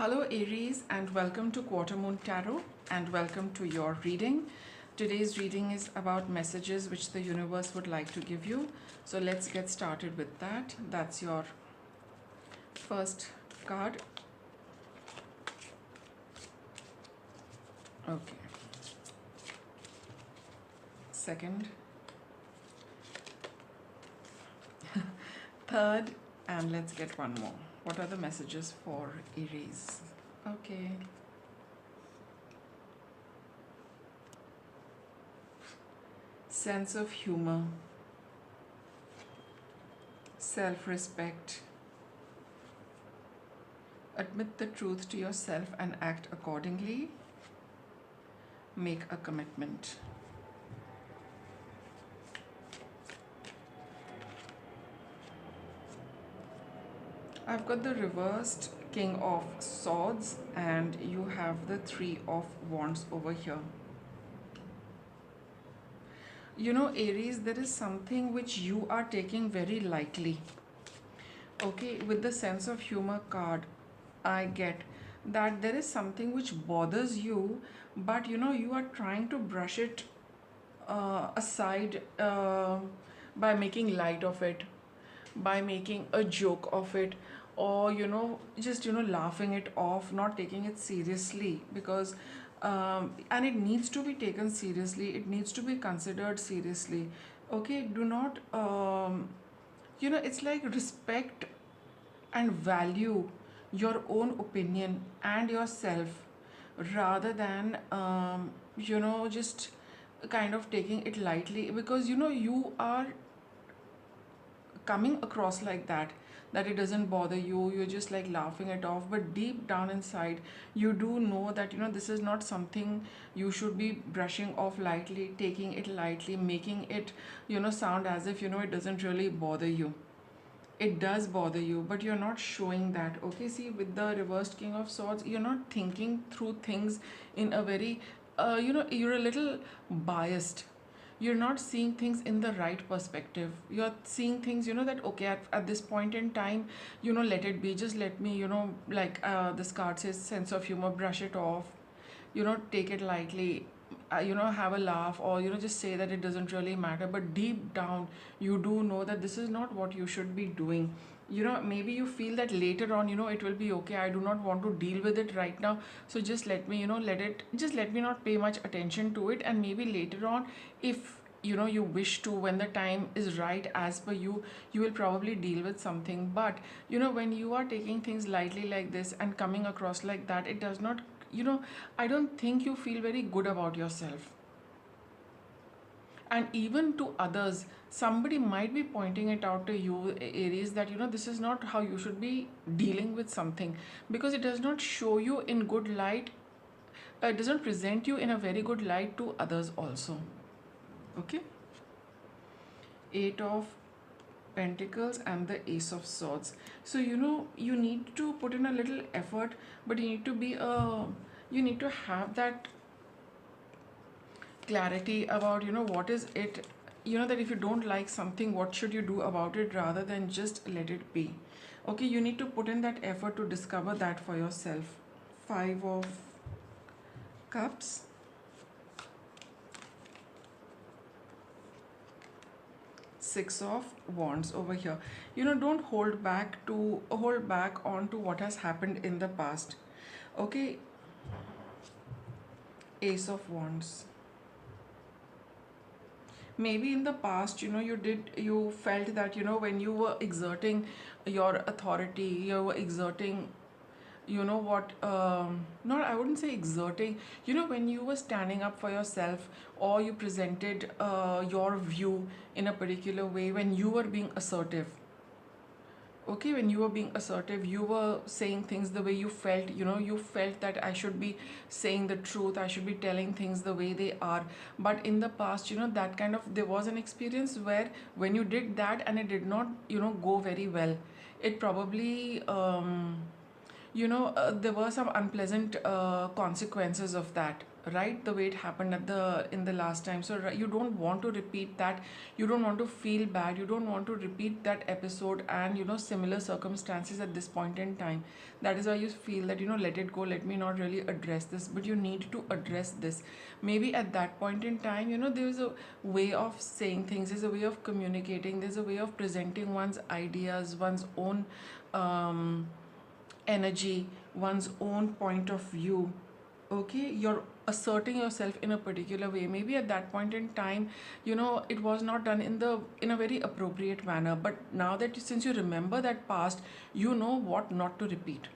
Hello Aries, and welcome to Quarter Moon Tarot, and welcome to your reading. Today's reading is about messages which the universe would like to give you. So let's get started with that. That's your first card. Okay. Second. Third, and let's get one more. What are the messages for Aries? Okay. Sense of humor, self-respect, admit the truth to yourself and act accordingly, make a commitment. I've got the reversed King of Swords and you have the Three of Wands over here. You know, Aries, there is something which you are taking very lightly. Okay, with the sense of humor card, I get that there is something which bothers you, but you know, you are trying to brush it aside by making light of it, by making a joke of it, or you know, just laughing it off, not taking it seriously, because and it needs to be taken seriously, it needs to be considered seriously. Okay, do not it's like respect and value your own opinion and yourself, rather than just kind of taking it lightly, because you know you are coming across like that it doesn't bother you, you're just like laughing it off, but deep down inside you do know that this is not something you should be brushing off lightly, taking it lightly, making it sound as if it doesn't really bother you. It does bother you, but you're not showing that. Okay, see, with the reversed King of Swords, you're not thinking through things in a very you're a little biased, you're not seeing things in the right perspective. You're seeing things that okay, at this point in time, let it be, just let me like this card says sense of humor, brush it off, take it lightly, have a laugh, or just say that it doesn't really matter, but deep down you do know that this is not what you should be doing. Maybe you feel that later on it will be okay, I do not want to deal with it right now, so just let me let me not pay much attention to it, and maybe later on, if you wish to, when the time is right as per you, you will probably deal with something. But when you are taking things lightly like this and coming across like that, it does not, I don't think you feel very good about yourself. And even to others, somebody might be pointing it out to you, Aries, that this is not how you should be dealing with something, because it does not show you in good light, it doesn't present you in a very good light to others also. Okay, Eight of Pentacles and the Ace of Swords. So you need to put in a little effort, but you need to be you need to have that clarity about what is it, that if you don't like something, what should you do about it, rather than just let it be. Okay, you need to put in that effort to discover that for yourself. Five of Cups, Six of Wands over here. Don't hold back on to what has happened in the past. Okay, Ace of Wands. Maybe in the past you felt that when you were exerting your authority, you were exerting not, I wouldn't say exerting, when you were standing up for yourself, or you presented your view in a particular way, when you were being assertive. Okay, when you were being assertive, you were saying things the way you felt, you felt that I should be saying the truth, I should be telling things the way they are. But in the past, that kind of, there was an experience where when you did that and it did not go very well, it probably there were some unpleasant consequences of that. right the way it happened at the in the last time. So you don't want to repeat that. You don't want to feel bad. You don't want to repeat that episode and similar circumstances at this point in time. That is why you feel that let it go, let me not really address this, but you need to address this. Maybe at that point in time, there's a way of saying things, there's a way of communicating, there's a way of presenting one's ideas, one's own energy, one's own point of view. Okay, you're asserting yourself in a particular way. Maybe at that point in time, it was not done in a very appropriate manner, but now that since you remember that past, you know what not to repeat.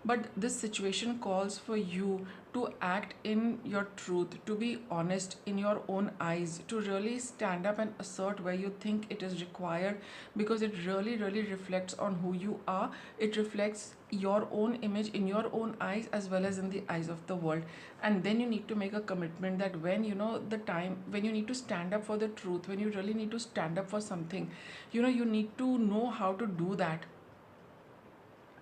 But this situation calls for you to act in your truth, to be honest in your own eyes, to really stand up and assert where you think it is required, because it really, really reflects on who you are. It reflects your own image in your own eyes as well as in the eyes of the world. And then you need to make a commitment that when the time when you need to stand up for the truth, when you really need to stand up for something, you need to know how to do that,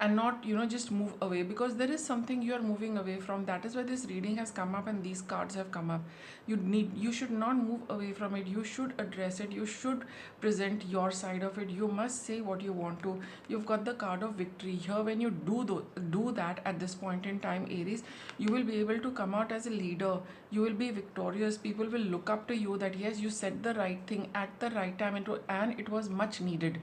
and not just move away, because there is something you are moving away from. That is why this reading has come up and these cards have come up. You should not move away from it. You should address it. You should present your side of it. You must say what you want to. You've got the card of victory here. When you do that at this point in time, Aries, you will be able to come out as a leader. You will be victorious. People will look up to you that yes, you said the right thing at the right time, and it was much needed.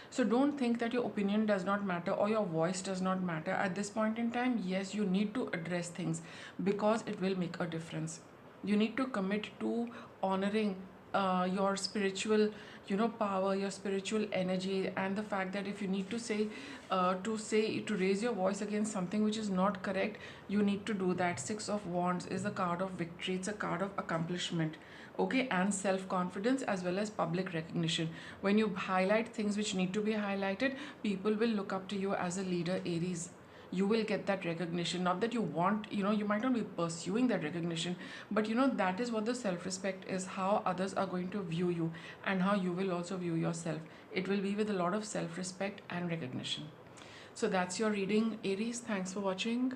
So don't think that your opinion does not matter or your voice does not matter. At this point in time, yes, you need to address things because it will make a difference. You need to commit to honoring your spiritual power, your spiritual energy, and the fact that if you need to to raise your voice against something which is not correct, you need to do that. Six of Wands is a card of victory. It's a card of accomplishment, okay, and self confidence as well as public recognition. When you highlight things which need to be highlighted, people will look up to you as a leader, Aries. You will get that recognition. Not that you want, you might not be pursuing that recognition, but that is what the self respect is, how others are going to view you and how you will also view yourself. It will be with a lot of self respect and recognition. So that's your reading, Aries. Thanks for watching.